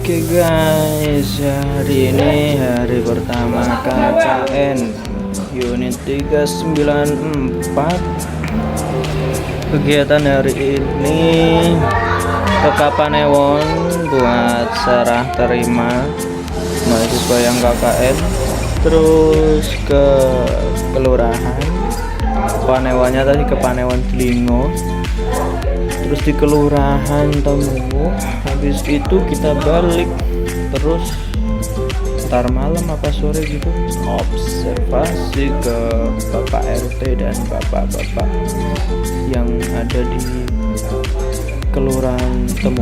Oke guys, hari ini hari pertama KKN unit 394. Kegiatan hari ini ke Kapanewon buat serah terima mahasiswa yang KKN, terus ke kelurahan. Panewonnya tadi ke Panewon Delingo, terus di kelurahan Temu. Habis itu kita balik, terus ntar malam apa sore gitu observasi ke Bapak RT dan bapak-bapak yang ada di kelurahan Temu.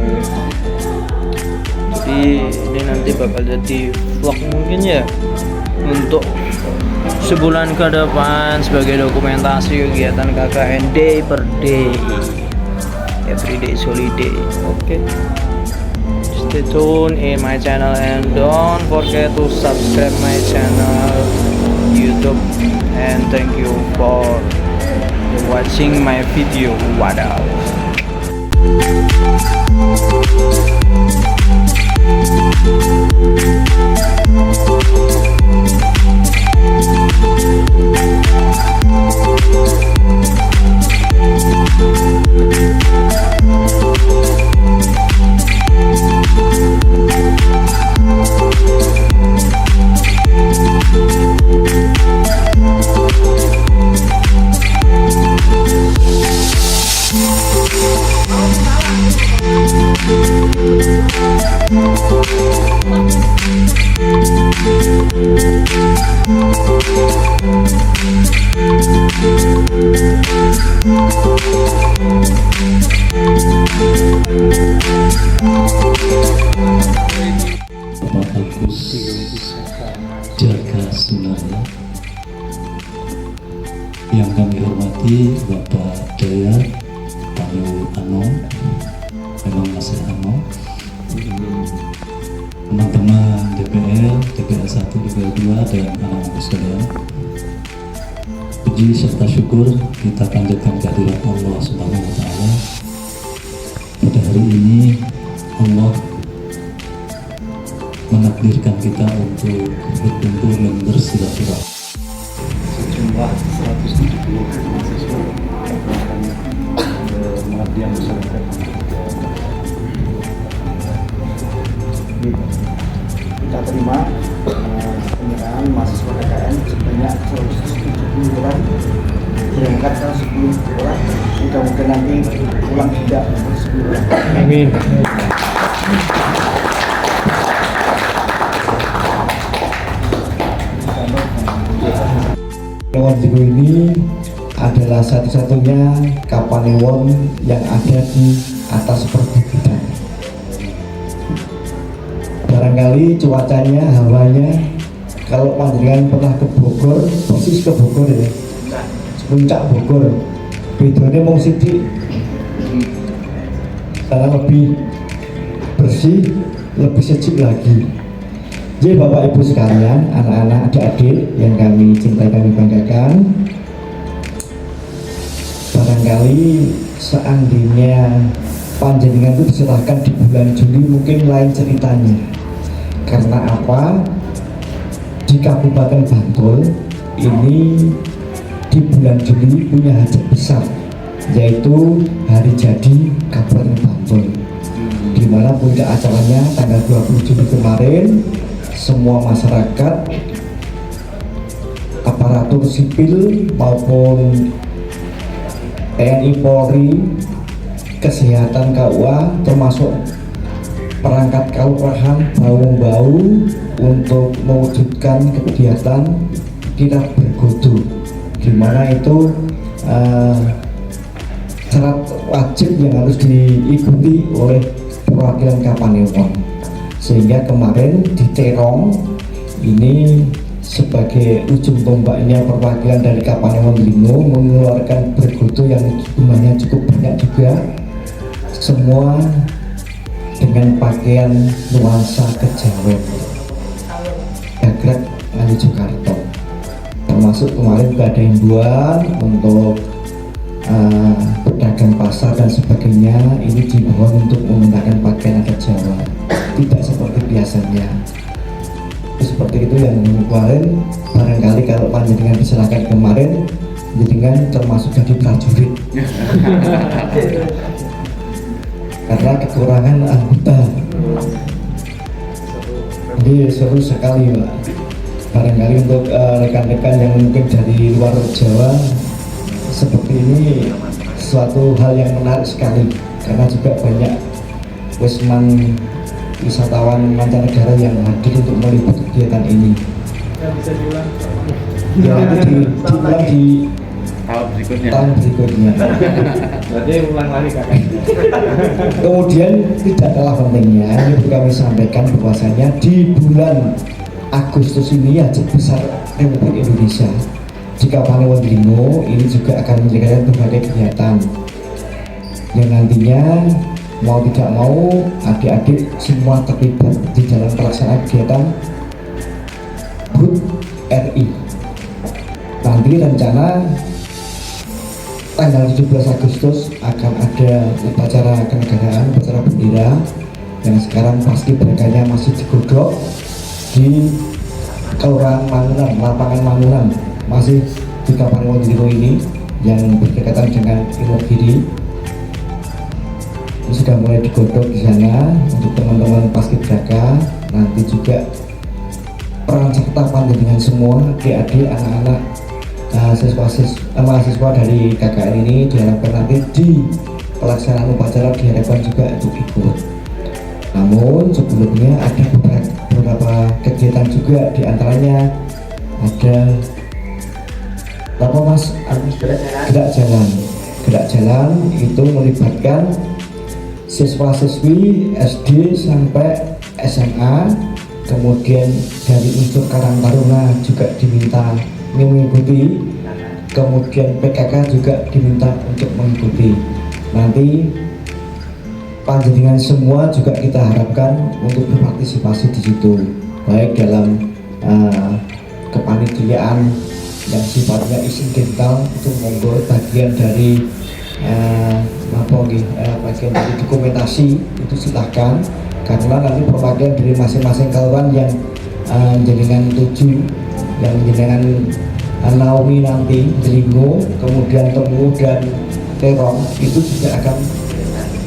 Jadi ini nanti bakal jadi vlog mungkin ya untuk sebulan ke depan sebagai dokumentasi kegiatan KKN day per day, everyday is holiday. Okay, stay tuned in my channel and don't forget to subscribe my channel YouTube, and thank you for watching my video. Wadaw. Bapak Agus Jaga Sunarya, yang kami hormati Bapak Daya Panyu Ano, memang masih Ano, teman-teman DPR, DPR 1, DPR 2, dan anak-anak sekalian. Puji serta syukur kita panjatkan kehadirat Allah Subhanahu wa Ta'ala. Pada hari ini Allah menakdirkan kita untuk berkumpul dan bersilaturahmi. Sejumlah 170 mahasiswa akan mengabdi masyarakat. Kita terima penyerahan mahasiswa KKN sebanyak 170 orang, berangkat 10 orang, mudah-mudahan nanti pulang tidak 10 orang. Amin. Kapanewon Delingo ini adalah satu-satunya Kapanewon yang ada di atas perbukitan. Barangkali cuacanya, hawanya, kalau panjenengan pernah ke Bogor, persis ke Bogor ya, puncak Bogor, bedanya mau sidik, karena lebih bersih, lebih sejuk lagi. Jadi Bapak Ibu sekalian, anak-anak, adik-adik yang kami cintai, kami banggakan, barangkali seandainya panjenengan itu diserahkan di bulan Juli mungkin lain ceritanya. Karena apa? Di Kabupaten Bantul ini di bulan Juli punya hajat besar, yaitu hari jadi Kabupaten Bantul, di mana puncak acaranya tanggal 20 Juli kemarin. Semua masyarakat, aparatur sipil maupun TNI Polri, kesehatan KUA, termasuk perangkat kelurahan bau untuk mewujudkan kegiatan kirap bergodo, di mana itu syarat wajib yang harus diikuti oleh perwakilan Kapanewon. Sehingga kemarin di Terong ini sebagai ujung tombaknya perwakilan dari Kapanewon Delingo mengeluarkan bergodo yang jumlahnya cukup banyak juga, semua dengan pakaian nuansa kejawen gagrag Ali Jakarta. Termasuk kemarin juga ada himbauan untuk pedagang pasar dan sebagainya, ini dihimbau untuk menggunakan pakaian adat Jawa, tidak seperti biasanya. Seperti itu yang kemarin, barangkali kalau panjenengan diserahkan kemarin, panjenengan termasuk jadi prajurit karena kekurangan anggota. Jadi seru sekali Pak. Barangkali untuk rekan-rekan yang mungkin dari luar Jawa, seperti ini suatu hal yang menarik sekali, karena juga banyak wisatawan mancanegara yang hadir untuk meliput kegiatan ini. Ya, itu diulang di tahun berikutnya. Berarti ulang lagi kakak. Kemudian tidak kalah pentingnya, ini perlu kami sampaikan bahwasanya di bulan Agustus ini Haji Besar Republik Indonesia di Kabupaten Wonogiri ini juga akan menyelenggarakan berbagai kegiatan yang nantinya mau tidak mau adik-adik semua terlibat di dalam pelaksanaan kegiatan HUT RI. Nanti rencana tanggal 17 Agustus akan ada upacara kenegaraan, upacara bendera yang sekarang pasti berakanya masih digodok di Kelurahan Mangunan, lapangan Mangunan, masih di Kabupaten Wonogiri ini yang berdekatan dengan Wonogiri. Ini sudah mulai digodok di sana untuk teman-teman paskibraka. Nanti juga peran serta panjenengan semua, adik-adik, anak-anak, mahasiswa dari KKN ini diharapkan nanti di pelaksanaan upacara diharapkan juga untuk ikut. Namun sebelumnya ada beberapa kegiatan juga, diantaranya ada apa Mas? Gerak jalan itu melibatkan siswa-siswi SD sampai SMA, kemudian dari unsur Karang Taruna juga diminta mengikuti, kemudian PKK juga diminta untuk mengikuti. Nanti panjenengan semua juga kita harapkan untuk berpartisipasi di situ, baik dalam kepanitiaan yang sifatnya insidental itu monggo, bagian dari bagian dari dokumentasi itu silahkan, karena nanti perwakilan dari masing-masing kelurahan yang jenengan tuju, yang jenengan naungi nanti Delingo, kemudian Temu dan Terong itu juga akan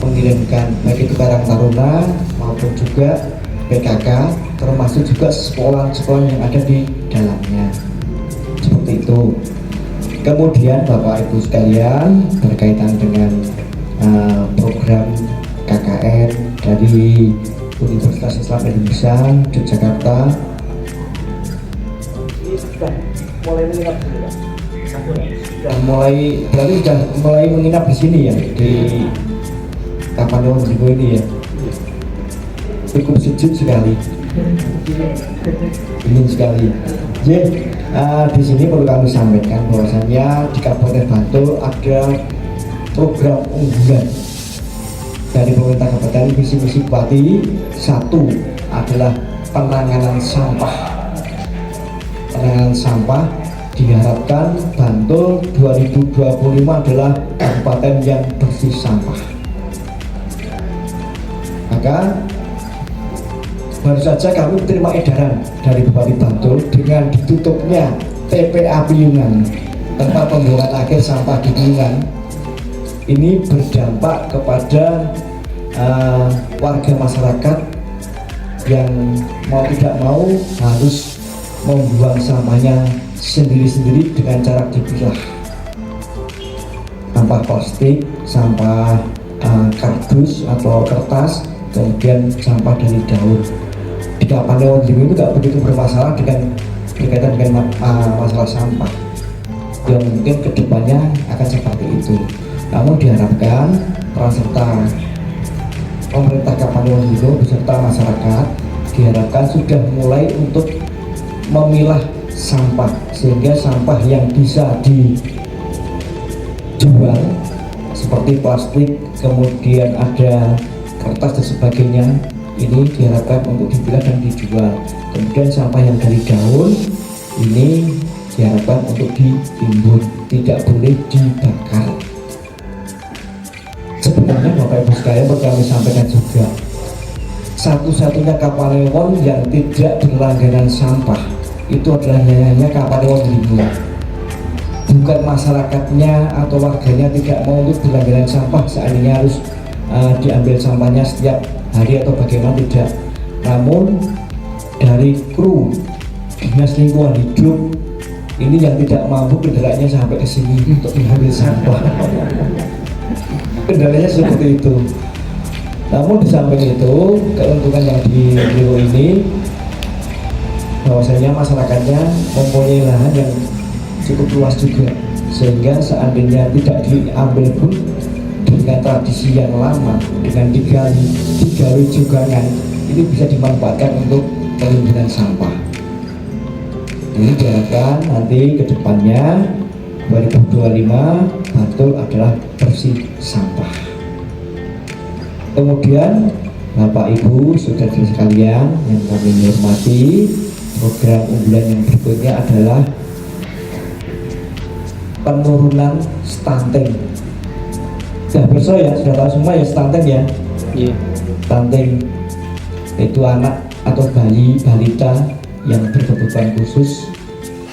mengirimkan baik itu Karang Taruna maupun juga PKK, termasuk juga sekolah-sekolah yang ada di dalamnya, seperti itu. Kemudian Bapak Ibu sekalian, berkaitan dengan program KKN dari Universitas Islam Indonesia Yogyakarta berarti sudah mulai menginap di sini ya, di Kabupaten Wonogiri ini ya. Cukup sejuk sekali, ingin sekali. Jadi di sini perlu kami sampaikan bahwasanya di Kabupaten Bantul ada program unggulan dari pemerintah kabupaten, visi-misi Bupati. Satu adalah penanganan sampah. Penanganan sampah diharapkan Bantul 2025 adalah kabupaten yang bersih sampah. Maka baru saja kami terima edaran dari Bupati Bantul dengan ditutupnya TPA Piungan, tempat pembuangan akhir sampah di Piungan. Ini berdampak kepada warga masyarakat yang mau tidak mau harus membuang sampahnya sendiri-sendiri dengan cara dipilah. Sampah plastik, sampah kardus atau kertas, kemudian sampah dari daun. Di Kabupaten Wonogiri itu tidak begitu bermasalah berkaitan dengan masalah sampah, yang mungkin kedepannya akan seperti itu. Namun diharapkan peran serta pemerintah Kabupaten Wonogiri beserta masyarakat diharapkan sudah mulai untuk memilah sampah, sehingga sampah yang bisa dijual seperti plastik, kemudian ada kertas dan sebagainya, ini diharapkan untuk dipilah dan dijual. Kemudian sampah yang dari daun ini diharapkan untuk ditimbun, tidak boleh dibakar. Sebenarnya Bapak Ibu sekalian perlu kami sampaikan juga satu-satunya Kapanewon yang tidak berlangganan sampah itu adalah hanya Kapanewon Dringo. Bukan masyarakatnya atau warganya tidak mau untuk berlangganan sampah seandainya harus diambil sampahnya setiap hari atau bagaimana, tidak. Namun dari kru Dinas Lingkungan Hidup ini yang tidak mampu kendaraannya sampai ke sini untuk mengambil sampah. Kendalanya seperti itu. Namun di samping itu, keuntungan yang di Dringo ini bahwasanya masyarakatnya mempunyai lahan yang cukup luas juga, sehingga seandainya tidak diambil pun dengan tradisi yang lama, dengan digali jugangan, ini bisa dimanfaatkan untuk penimbunan sampah. Ini diharapkan nanti ke depannya 2025 Bantul adalah bersih sampah. Kemudian Bapak Ibu saudara sekalian yang kami hormati, program unggulan yang berikutnya adalah penurunan stunting. Sudah besok ya, sudah tahu semua ya stunting ya. Iya. Stunting itu anak atau bayi balita yang berkebutuhan khusus.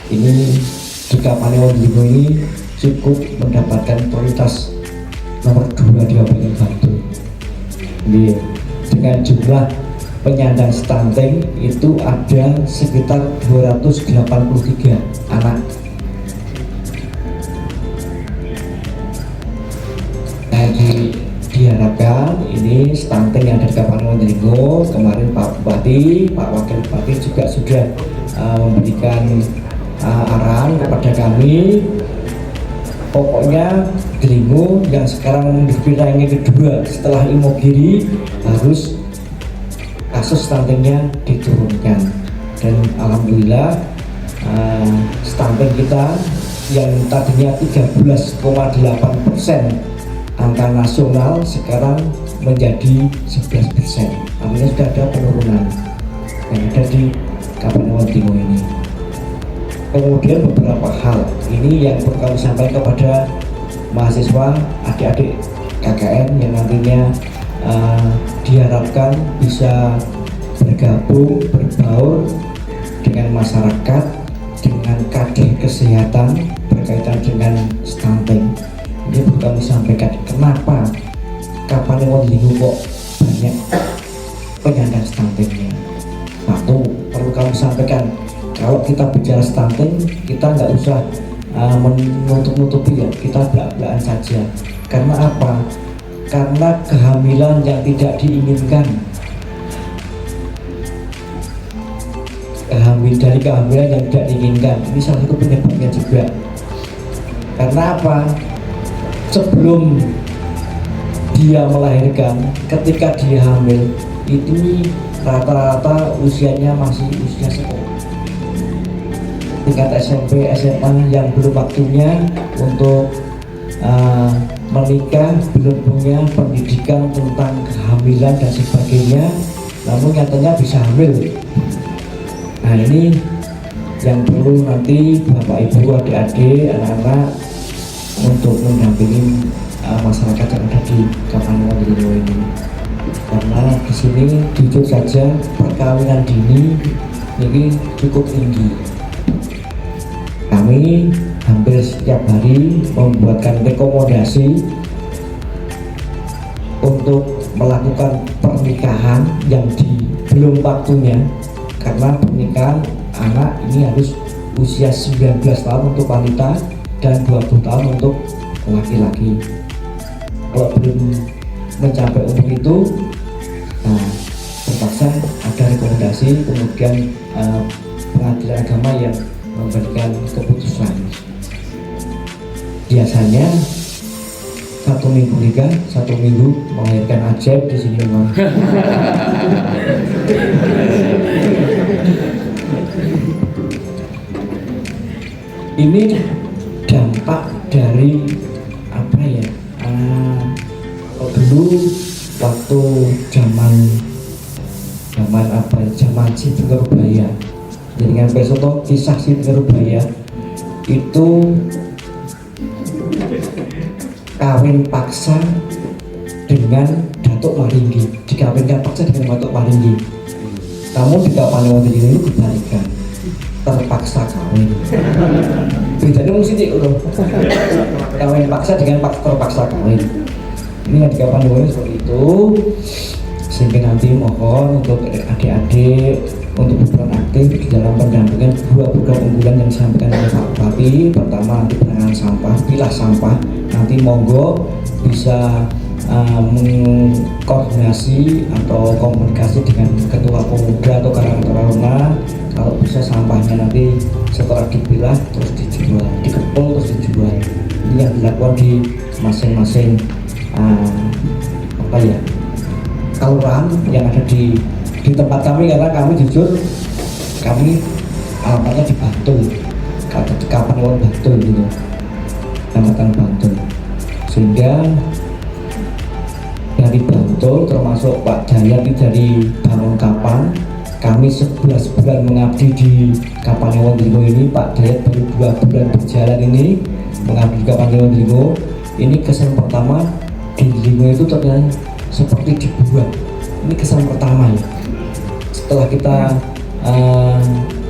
Ini di Kapanewon Dringo ini cukup mendapatkan prioritas nomor 2 di Kabupaten Bantul. Dengan jumlah penyandang stunting itu ada sekitar 283 anak. Nah, diharapkan ini stunting yang dari Kapanewon Dringo, kemarin Pak Bupati, Pak Wakil Bupati juga sudah memberikan arahan kepada kami. Pokoknya Dringo yang sekarang menduduki ranking kedua setelah Imogiri harus kasus stuntingnya diturunkan, dan alhamdulillah stunting kita yang tadinya 13,8% angka nasional sekarang menjadi 11%. Artinya sudah ada penurunan yang ada di Kapanewon Dringo ini. Kemudian beberapa hal ini yang perlu kami sampaikan kepada mahasiswa, adik-adik KKN yang nantinya diharapkan bisa bergabung, berbaur dengan masyarakat, dengan kader kesehatan berkaitan dengan stunting. Ini perlu kami sampaikan kenapa Kapanewon Dringo kok banyak penyandang stuntingnya. Satu, perlu kami sampaikan, kalau kita bicara stunting, kita nggak usah menutup-nutupi ya, kita belak-belakan saja. Karena apa? Karena kehamilan yang tidak diinginkan. Dari kehamilan yang tidak diinginkan, ini salah satu penyebabnya juga. Karena apa? Sebelum dia melahirkan, ketika dia hamil, itu rata-rata usianya masih usia sekolah, tingkat SMP, SMA yang belum waktunya untuk menikah, belum punya pendidikan tentang kehamilan dan sebagainya, namun nyatanya bisa hamil. Nah, ini yang perlu nanti Bapak Ibu, adik-adik, anak-anak untuk mendampingi masyarakat yang ada di Kapanewon Dringo ini. Karena di sini jujur saja perkawinan dini ini cukup tinggi. Kami hampir setiap hari membuatkan rekomendasi untuk melakukan pernikahan yang belum waktunya, karena pernikahan anak ini harus usia 19 tahun untuk wanita dan 20 tahun untuk laki-laki. Kalau belum mencapai umur itu, nah, terpaksa ada rekomendasi, kemudian pengadilan agama yang memberikan keputusan. Biasanya 1 minggu nikah, 1 minggu melahirkan, ajaib di sini memang. Ini dampak dari apa ya? Kalau dulu waktu zaman Siti Nurbaya, dengan besok kisah Siti Nurbaya itu kawin paksa dengan Batuk Maringgi, dikawinkan paksa dengan Batuk Maringgi. Namun di Kapan Wonten ini kebalikan, terpaksa kawin. Bedanya mesti sih udah kawin paksa dengan terpaksa kawin. Ini yang di Kapan Wonten seperti itu. Sehingga nanti mohon untuk adik-adik untuk berperan aktif di dalam pendampingan 2 program unggulan yang disampaikan oleh Pak Bupati. Pertama nanti penanganan sampah, pilah sampah. Nanti monggo bisa mengkoordinasi atau komunikasi dengan ketua pemuda atau karang taruna. Kalau bisa sampahnya nanti setelah dipilah terus dijual, dikepul terus dijual. Ini yang dilakukan di masing-masing kelurahan yang ada di tempat kami, karena kami jujur kami alamatnya di Bantul, Kapan Wonten Bantul gitu, Kecamatan Bantul. Sehingga dari Bantul termasuk Pak Jayat dari Bangun Kapan, kami 11 bulan mengabdi di Kapan Wonten ini. Pak Jayat baru 2 bulan berjalan ini mengabdi di Kapan Wonten. Ini kesan pertama di Limo itu ternyata seperti dibuat. Ini kesan pertama ya. Setelah kita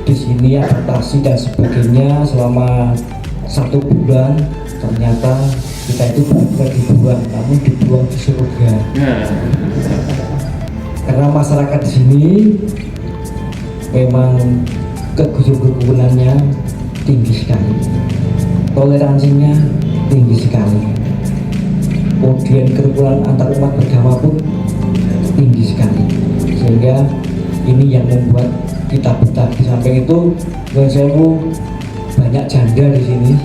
di sini adaptasi dan sebagainya selama 1 bulan, ternyata kita itu bukan dibuang, namun dibuang di surga. Karena masyarakat di sini memang kerukunannya tinggi sekali, toleransinya tinggi sekali. Kemudian kerukunan antar umat beragama pun tinggi sekali, sehingga ini yang membuat kita betah. Di samping itu, Nuwun Sewu, banyak janda di sini,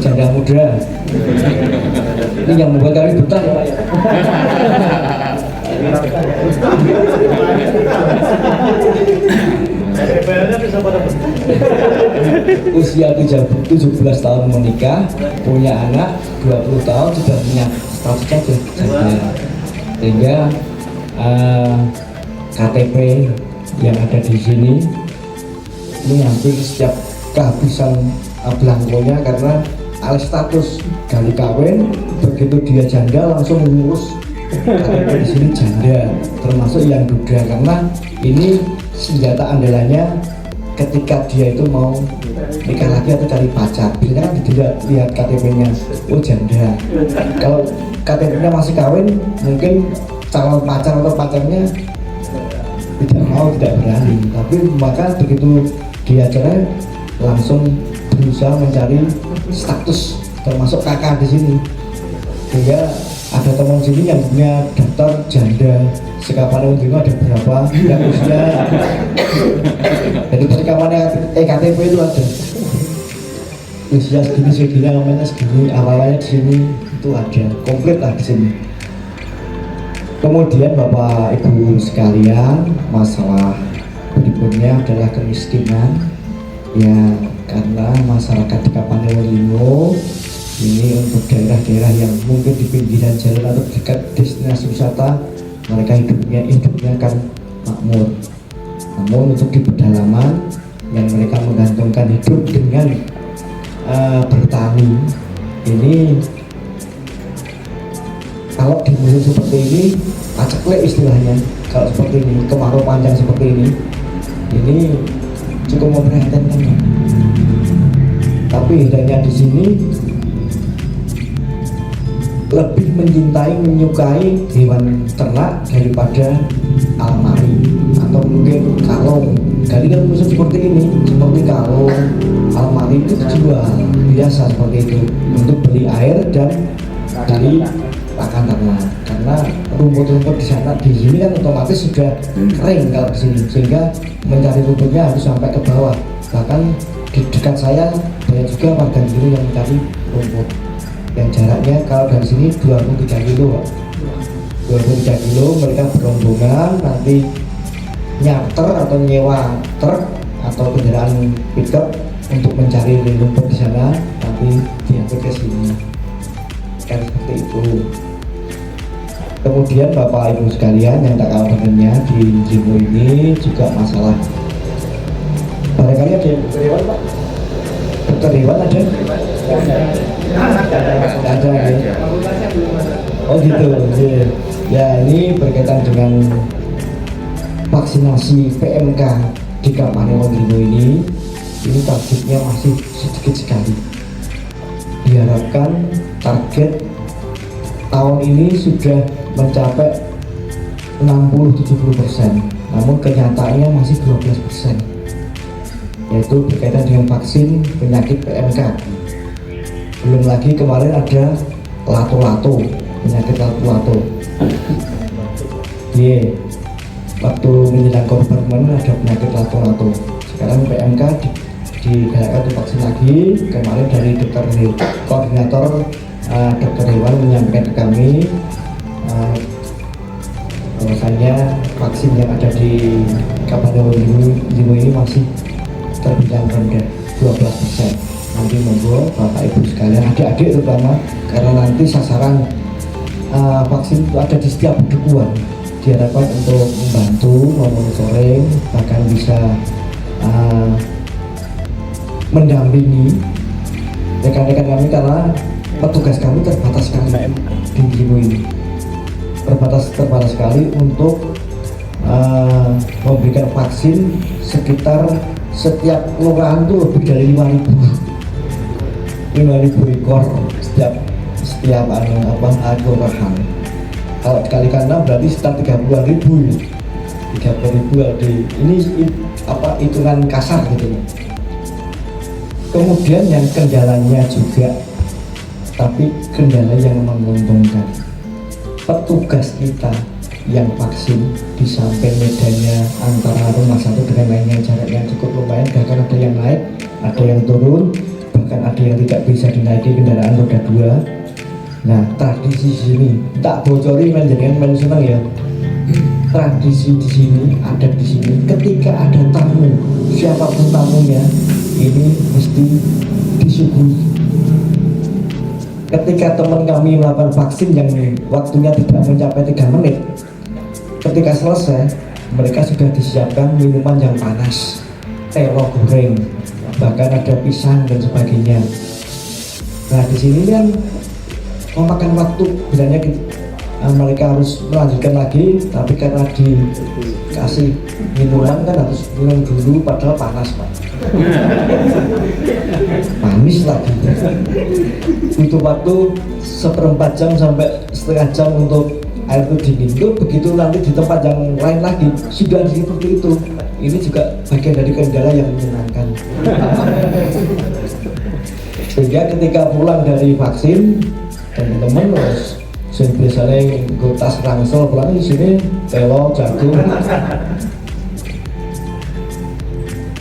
janda muda. Ini yang membuat kami betah ya Pak ya. Usia 17 tahun menikah, punya anak 20 tahun sudah punya statusnya janda. Sehingga KTP yang ada di sini ini hampir setiap kehabisan belangkonya, karena alih status gali kawin, begitu dia janda langsung mengurus KTP di sini janda, termasuk yang duda, karena ini senjata andalannya ketika dia itu mau nikah lagi atau cari pacar. Biasanya kan tidak lihat KTP-nya, oh janda. Kalau KTP-nya masih kawin, mungkin calon pacar atau pacarnya tidak mau, tidak berani. Tapi maka begitu dia cerai, langsung berusaha mencari status, termasuk kakak di sini. Sehingga ada teman sini yang punya daftar janda sekapan itu ada berapa yang usia. Jadi perekamannya KTP itu ada usia segini, namanya segini, awalnya di sini itu ada komplit lah di sini. Kemudian Bapak Ibu sekalian, masalah berikutnya adalah kemiskinan. Ya, karena masyarakat di Kapan Wonten ini untuk daerah-daerah yang mungkin di pinggiran jalan atau dekat destinasi wisata, mereka hidupnya kan makmur. Namun untuk di pedalaman yang mereka menggantungkan hidup dengan bertani, ini kalau di musim seperti ini paceklik istilahnya, kalau seperti ini kemarau panjang seperti ini cukup memprihatinkan. Tapi bedanya di sini lebih mencintai, menyukai hewan ternak daripada almari atau mungkin kalung. Jadi kan musim seperti ini, seperti kalung, almari itu dijual biasa seperti itu untuk beli air dan dari pakan ternak. Karena rumput-rumput di sana di sini kan otomatis sudah kering kalau di sini, sehingga mencari rumputnya harus sampai ke bawah. Bahkan di dekat saya banyak juga warga di sini yang mencari rumput yang jaraknya kalau dari sini 23 kilo 23 kilo mereka berombongan, nanti nyarter atau nyewa truk atau kendaraan pickup untuk mencari rumput di sana, nanti diangkut ke sini kan seperti itu. Kemudian Bapak Ibu sekalian yang tak kalah pentingnya di Limo ini juga masalah, barangkali ada yang dokter hewan Pak? Dokter hewan ada? Ada ya? Oh gitu, yeah. Ya, ini berkaitan dengan vaksinasi PMK di Kabupaten Wonogiri ini targetnya masih sedikit sekali. Diharapkan target tahun ini sudah mencapai 60-70%, namun kenyataannya masih 12%, yaitu berkaitan dengan vaksin penyakit PMK. Belum lagi kemarin ada lato-lato, penyakit lato-lato. Iya, waktu menjelang korban kemarin ada penyakit lato-lato. Sekarang PMK digalakkan untuk vaksin lagi. Kemarin dari koordinator dokter hewan menyampaikan ke kami bahwasanya vaksin yang ada di Kabupaten Wonogiri ini masih terbilang rendah 12%. Nanti monggo Bapak Ibu sekalian, adik-adik terutama, karena nanti sasaran vaksin itu ada di setiap pedukuhan, diharapkan untuk membantu memonitoring, bahkan bisa mendampingi rekan-rekan kami, karena petugas kami terbatas sekali di Jimo ini, terbatas sekali untuk memberikan vaksin. Sekitar setiap kelurahan itu lebih dari 5.000 ekor setiap kelurahan. Kalau dikalikan 6 berarti sekitar 30.000 ya. 30.000 ini hitungan kasar gitu. Kemudian yang kendalanya juga, tapi kendala yang menguntungkan, petugas kita yang vaksin di samping medannya antara rumah satu dengan lainnya jaraknya cukup lumayan, bahkan ada yang naik, ada yang turun, bahkan ada yang tidak bisa dinaiki kendaraan roda 2. Nah, tradisi sini tak bocori men seneng ya. Tradisi di sini, ada di sini, ketika ada tamu, siapapun tamunya, ini mesti disuguhi. Ketika teman kami melakukan vaksin yang waktunya tidak mencapai 3 menit, ketika selesai mereka sudah disiapkan minuman yang panas, telo goreng, bahkan ada pisang dan sebagainya. Nah, di sini kan memakan waktu, bilangnya mereka harus melanjutkan lagi, tapi karena dikasih minuman kan harus minum dulu, padahal panas Pak. Manis lagi. Butuh waktu 1/4 jam sampai setengah jam untuk air itu dingin. Itu begitu nanti di tempat yang lain lagi sudah seperti itu. Ini juga bagian dari kendala yang menyenangkan. Sehingga ketika pulang dari vaksin, teman-teman harus biasanya gue tas rangsel pulang di sini telo jagung.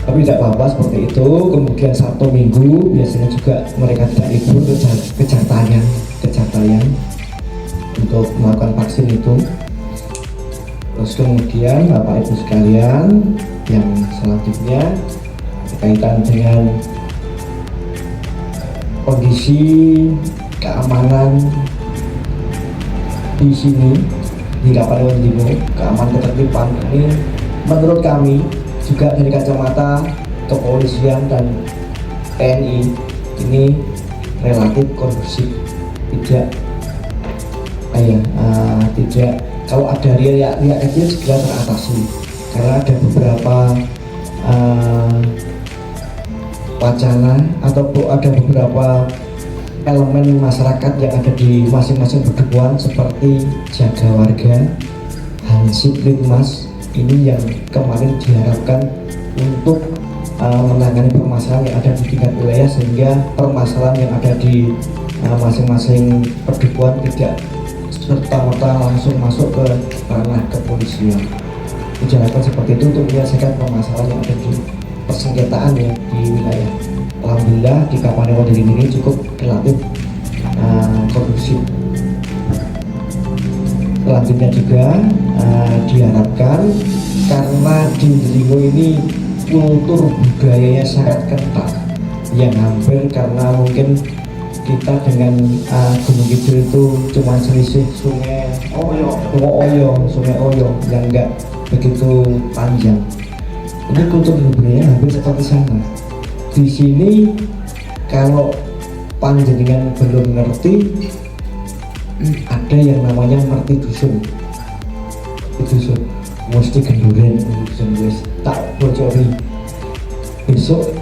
Tapi tidak apa-apa seperti itu. Kemudian Sabtu Minggu biasanya juga mereka tidak libur, kejar tayang untuk melakukan vaksin itu. Terus kemudian Bapak Ibu sekalian, yang selanjutnya berkaitan dengan kondisi keamanan di sini di Kabupaten Wonogiri, keamanan ketertiban ini menurut kami juga dari kacamata kepolisian dan TNI ini relatif kondusif, tidak kalau ada riak kecil segera teratasi, karena ada beberapa wacana atau ada beberapa elemen masyarakat yang ada di masing-masing pedukuhan seperti jaga warga, hansip litmas, ini yang kemarin diharapkan untuk menangani permasalahan yang ada di tingkat wilayah, sehingga permasalahan yang ada di masing-masing pedukuhan tidak serta-merta langsung masuk ke ranah kepolisian. Dijalankan seperti itu untuk menyelesaikan permasalahan yang ada di persengketaan ya di wilayah. Alhamdulillah di Kabupaten Wonogiri ini cukup relatif kondusif. Selanjutnya juga diharapkan, karena di Jimo ini kultur budayanya sangat kental, yang hampir karena mungkin kita dengan Gunung Kidul itu cuma selisih sungai Oyo yang enggak begitu panjang. Ini kultur budaya hampir seperti sana. Di sini kalau panjenengan belum ngerti, ada yang namanya merti dusun. Dusun mesti genduren, dusun wis tak bocori. Besok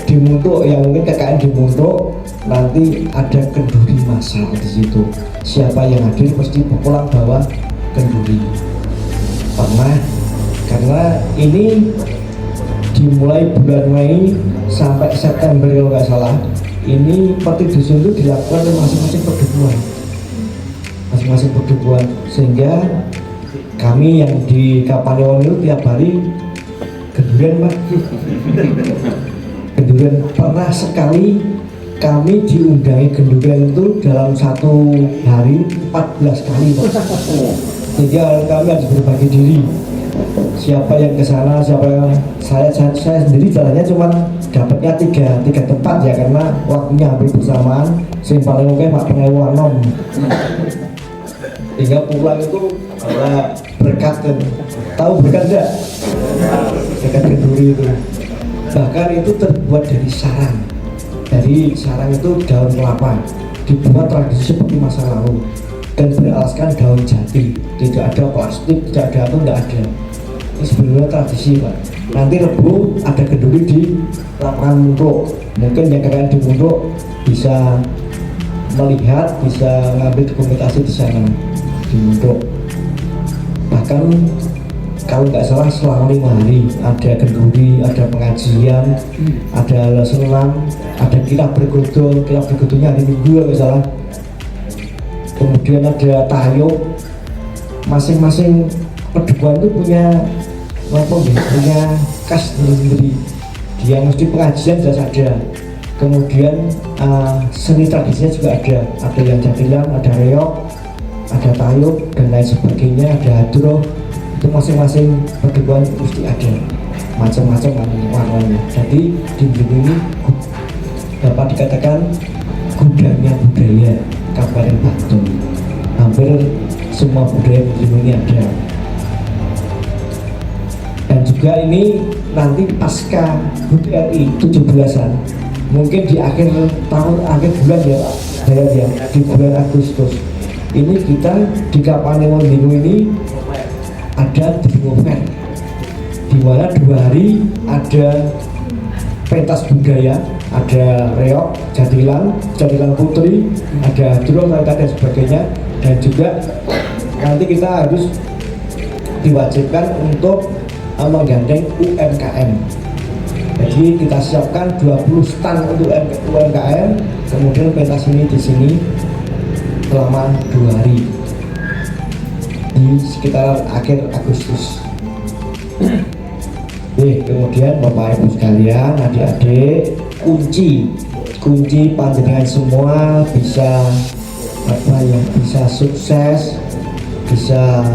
di Muntuk yang mungkin KKN di Muntuk nanti ada kenduri masal di situ. Siapa yang hadir mesti pulang bawa kenduri. Karena ini dimulai bulan Mei sampai September kalau nggak salah, ini parti dusun itu dilakukan oleh masing-masing perdukuhan, sehingga kami yang di Kapanewon itu tiap hari gendurian Pak. Gendurian pernah sekali kami diundangi gendurian itu dalam satu hari 14 kali Pak. Sehingga kami harus berbagi diri. Siapa yang ke sana, siapa yang saya sendiri jalannya cuma dapatnya tiga tempat ya, karena waktunya hampir bersamaan. Yang paling oke Pak Pengewanom. Hingga pulang itu berkat, tahu berkat enggak? Berkat kenduri itu. Bahkan itu terbuat dari sarang. Dari sarang itu daun kelapa, dibuat tradisi seperti masa lalu dan beralaskan daun jati. Tidak ada plastik, tidak ada apa, tidak ada. Ini sebenarnya tradisi Pak. Nanti Rebu ada kenduri di lapangan Muntuk. Mungkin yang kalian di Muntuk bisa melihat, bisa ngambil dokumentasi di sana di Muntuk. Bahkan kalau nggak salah selama 5 hari ada kenduri, ada pengajian, ada senam, ada kirap bergodonya hari Minggu nggak salah. Kemudian ada tayub. Masing-masing perdukuhan itu punya khas sendiri. Dia mesti pengajian jelas ada. Kemudian seni tradisinya juga ada. Ada yang jadilan, ada reok, ada tayub dan lain sebagainya, ada hadroh. Itu masing-masing perdukuhan mesti ada macam-macam warnanya. Jadi di ini dapat dikatakan gudangnya budaya Kabupaten Bantul. Hampir semua budaya ini ada. Dan juga ini nanti pasca HUT RI 17-an, mungkin di akhir tahun, akhir bulan ya Pak, ya, di bulan Agustus ini kita di Kapanewon ini ada Demo Fair, di mana 2 hari ada pentas budaya, ada reok, jadilan putri, ada hadroh dan sebagainya. Dan juga nanti kita harus diwajibkan untuk menggandeng UMKM. Jadi kita siapkan 20 stand untuk UMKM, kemudian pentas ini di sini selama 2 hari di sekitar akhir Agustus. Kemudian Bapak Ibu sekalian, adik-adik, kunci panjenengan semua bisa bisa sukses, bisa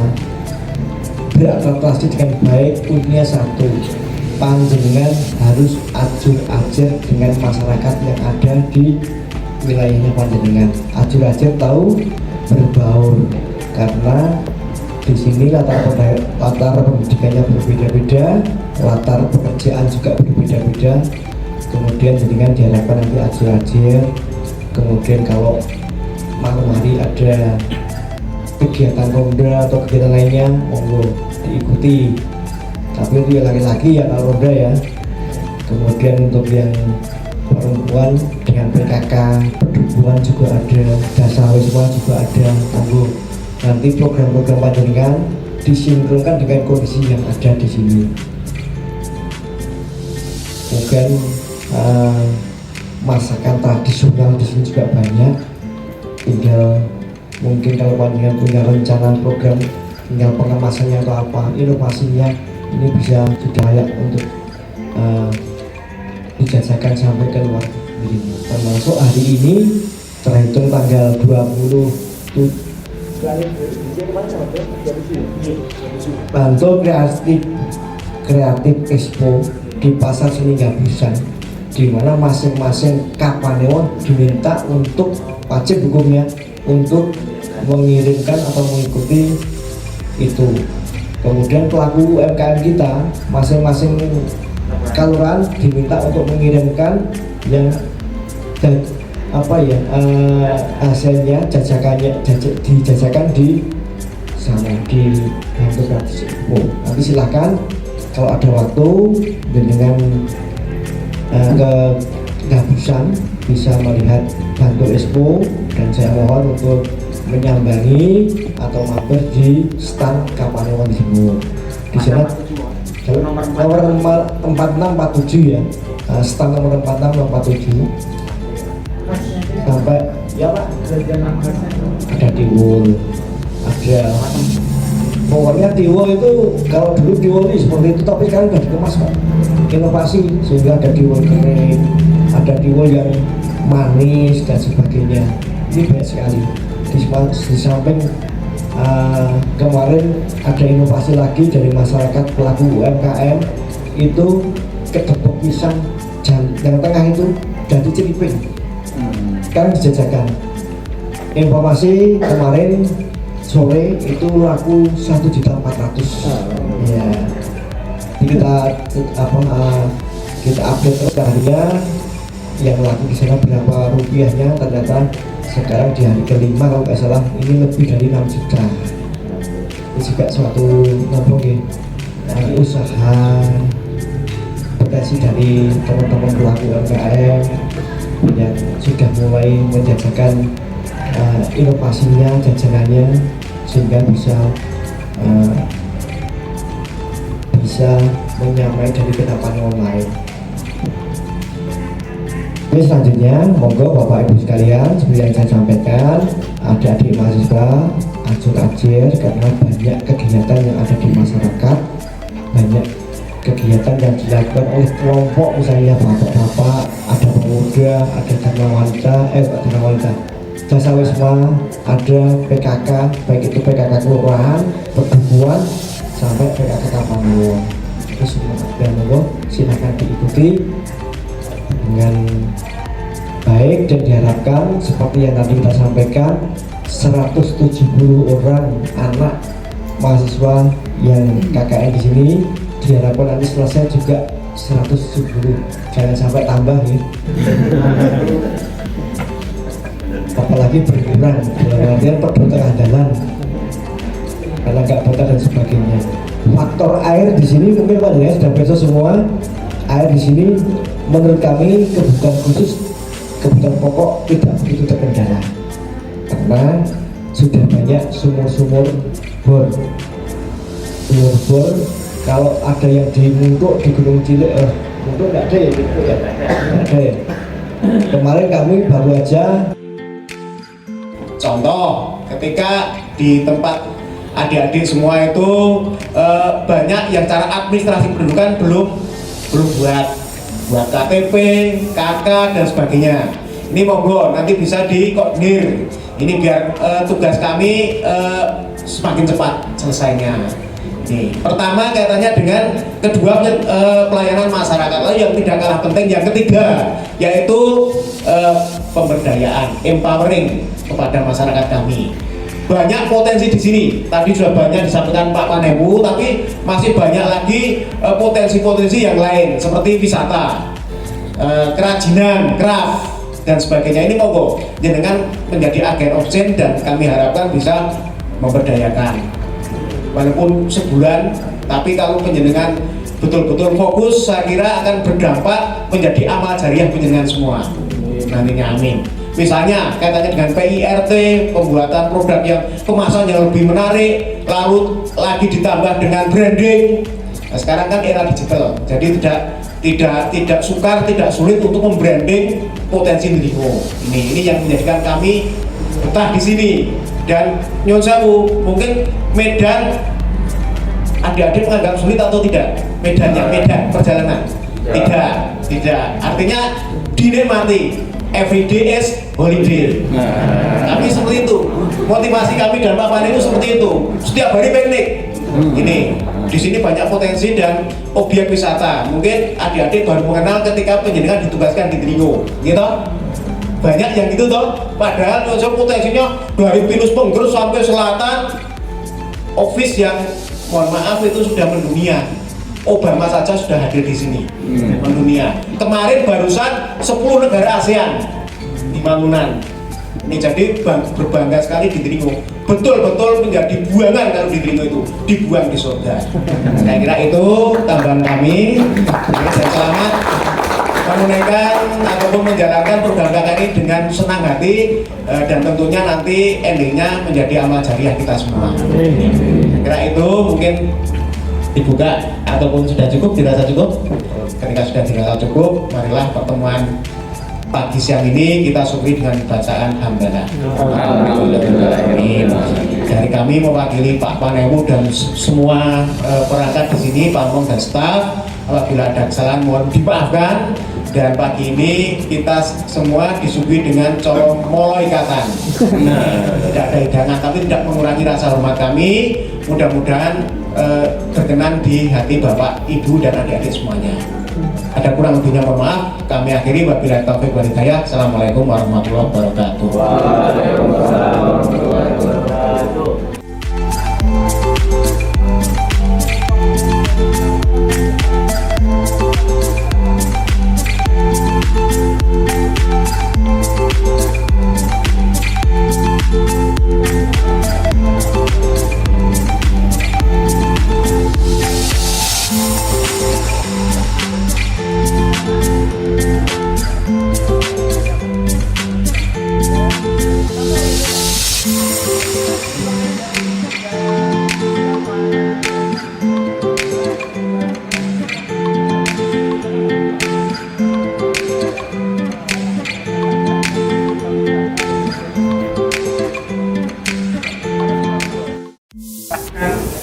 beradaptasi dengan baik. Kuncinya satu, panjenengan harus ajur-ajur dengan masyarakat yang ada di wilayahnya panjenengan. Ajur-ajur tahu berbaur, karena di sini latar pendidikannya berbeda-beda, latar pekerjaan juga berbeda-beda. Kemudian dengan diharapkan nanti ajur-ajur. Kemudian kalau malam hari ada kegiatan ronda atau kegiatan lainnya, monggo diikuti. Tapi untuk laki-laki ya kalau ronda ya. Kemudian untuk yang perempuan dengan PKK, perdukuhan juga ada, dasawisma juga ada. Monggo nanti program-program panjenengan disinkronkan dengan kondisi yang ada di sini. Mungkin masakan tradisional di sini juga banyak. Tinggal mungkin kalau panjenengan punya rencana program, tinggal pengemasannya atau apa, inovasinya ini bisa sudah layak untuk dijajakan sampai ke luar negeri. Termasuk hari ini terhitung tanggal 20 Bantul Kreatif Expo di Pasar Seni Gabusan, di mana masing-masing Kapanewon diminta untuk wajib hukumnya untuk mengirimkan atau mengikuti itu. Kemudian pelaku UMKM kita masing-masing kelurahan diminta untuk mengirimkan yang hasilnya dijajakan di sana di Bantu Gratis Expo. Nanti silahkan kalau ada waktu dengan ke Gabusan bisa melihat Bantu Expo, dan saya mohon untuk menyambangi atau mampir di stand Kapanewon Timur. Di sana nomor 4647 ya, stand nomor 4647 sampai ya Pak, ada tiwul, ada pokoknya tiwul itu kalau dulu tiwul ini seperti itu, tapi sekarang sudah dikemas Pak, inovasi sehingga ada tiwul kering, ada tiwul yang manis dan sebagainya. Ini banyak sekali. Di samping kemarin ada inovasi lagi dari masyarakat pelaku UMKM, itu kedepok pisang yang tengah itu jadi celiping, sekarang dijajakan. Informasi kemarin sore itu laku 1.400.000 ya. Jadi kita update terus harinya yang laku di sana berapa rupiahnya. Ternyata sekarang di hari kelima kalau nggak salah ini lebih dari 6 juta. Ini juga suatu usaha potensi dari teman-teman pelaku UMKM yang sudah mulai menjajakan inovasinya, jajanannya, sehingga bisa menyamai dari kehidupan online. Oke, selanjutnya monggo Bapak Ibu sekalian, seperti yang saya sampaikan, adik-adik mahasiswa ajur-ajir, karena banyak kegiatan yang ada di masyarakat, banyak kegiatan yang dilakukan oleh kelompok, misalnya bapak-bapak, ada pemuda, ada wanita, jasa wisma, ada PKK, baik itu PKK kelurahan, perdukuhan, sampai PKK Kapanewon. Itu semua ada, monggo silakan diikuti dengan baik, dan diharapkan seperti yang tadi kita sampaikan, 170 orang anak mahasiswa yang KKN di sini diharapkan nanti selesai juga 170, jangan sampai tambah ya. Apalagi berkurang dalam artian per tengah jalan karena nggak betah dan sebagainya. Faktor air di sini mungkin Pak ya sudah besok semua. Air di sini menurut kami kebutuhan khusus, kebutuhan pokok tidak begitu terkendala karena sudah banyak sumur-sumur bor. Kalau ada yang di Muntuk, di Gunung Cilik, Muntuk nggak ada ya, nggak ada ya. Kemarin kami baru aja contoh ketika di tempat adik-adik semua itu banyak yang cara administrasi pendudukan belum buat KTP, KK dan sebagainya. Ini monggo nanti bisa dikoordinir. Ini biar tugas kami semakin cepat selesainya. Ini pertama kaitannya dengan kedua pelayanan masyarakat, lalu yang tidak kalah penting yang ketiga yaitu pemberdayaan, empowering kepada masyarakat kami. Banyak potensi di sini. Tadi sudah banyak disampaikan Pak Panemu, tapi masih banyak lagi potensi-potensi yang lain seperti wisata, kerajinan, craft dan sebagainya. Ini monggo jenengan menjadi agen option dan kami harapkan bisa memberdayakan. Walaupun sebulan, tapi kalau penjenengan betul-betul fokus, saya kira akan berdampak menjadi amal jariah penjenengan semua. Nantinya amin. Misalnya kaitannya dengan PIRT, pembuatan produk yang kemasan yang lebih menarik, lalu lagi ditambah dengan branding. Nah, sekarang kan era digital, jadi tidak sukar, tidak sulit untuk membranding potensi Ndlingo. Ini yang menjadikan kami betah di sini. Dan nyun sewu, mungkin Medan adik-adik menganggap sulit atau tidak? Medan perjalanan tidak. Artinya dinikmati. Every day is holiday. Kami seperti itu. Motivasi kami dan Pak Pan itu seperti itu. Setiap hari piknik. Ini di sini banyak potensi dan objek wisata. Mungkin adik-adik baru mengenal ketika penjenengan ditugaskan di Ndlingo, gitu. Banyak yang gitu toh. Padahal potensinya dari Pinus Penggerus sampai selatan. Office yang mohon maaf itu sudah mendunia. Obama saja sudah hadir di sini mendunia. Kemarin barusan 10 negara ASEAN Mangunan. Ini jadi berbangga sekali di Dringo, betul-betul menjadi buangan kalau di Dringo itu, dibuang di surga. Saya kira itu tambahan kami. Dan selamat menunaikan ataupun menjalankan program kakak ini dengan senang hati, dan tentunya nanti endingnya menjadi amal jariah kita semua. Saya kira itu mungkin dibuka ataupun sudah cukup, dirasa cukup. Ketika sudah dirasa cukup, marilah pertemuan pagi siang ini kita syukuri dengan bacaan hamdalah. Amin. Dari kami mewakili Pak Panewu dan semua perangkat di sini, Pamong dan staf, apabila ada kesalahan mohon dimaafkan. Dan pagi ini kita semua disuguhi dengan colong molo ikatan. Tidak ada hidangan, tapi tidak mengurangi rasa hormat kami. Mudah-mudahan berkenan di hati Bapak, Ibu, dan adik-adik semuanya. Ada kurang lebihnya mohon maaf. Kami akhiri, wabillahi taufiq wal hidayah. Assalamualaikum warahmatullahi wabarakatuh. Waalaikumsalam warahmatullahi wabarakatuh.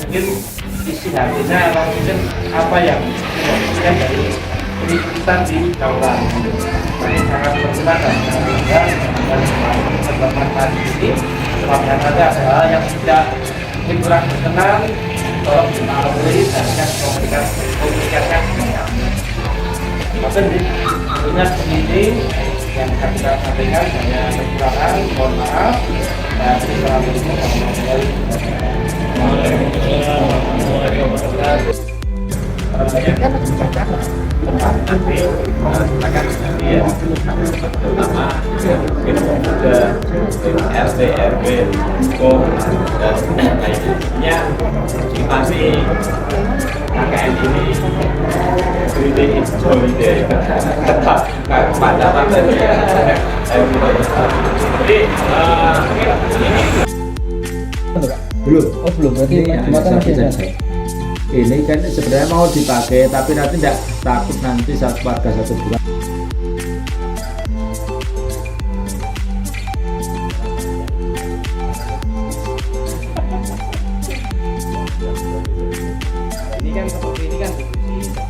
Mungkin isi hatinya atau mungkin apa yang dari kita di Kaulan ini sangat berkenan dan bermanfaat ini. Apabila ada hal yang tidak kurang berkenan, tolong dimaklumi dan komunikasikan dengan kami. Maka tentunya ini yang akan kita sampaikan hanya kekurangan, mohon maaf, dan assalamualaikum warahmatullahi wabarakatuh. Pertama, RT, RW, KOM, dan lainnya kami KKN ini really enjoy tetap pada materinya. Jadi ini Belum. Oh belum. Berarti jembatan masih ada. ini kan sebenarnya mau dipakai, tapi nanti tidak takut nanti saat warga satu bulan. Ini kan seperti ini kan diskusi.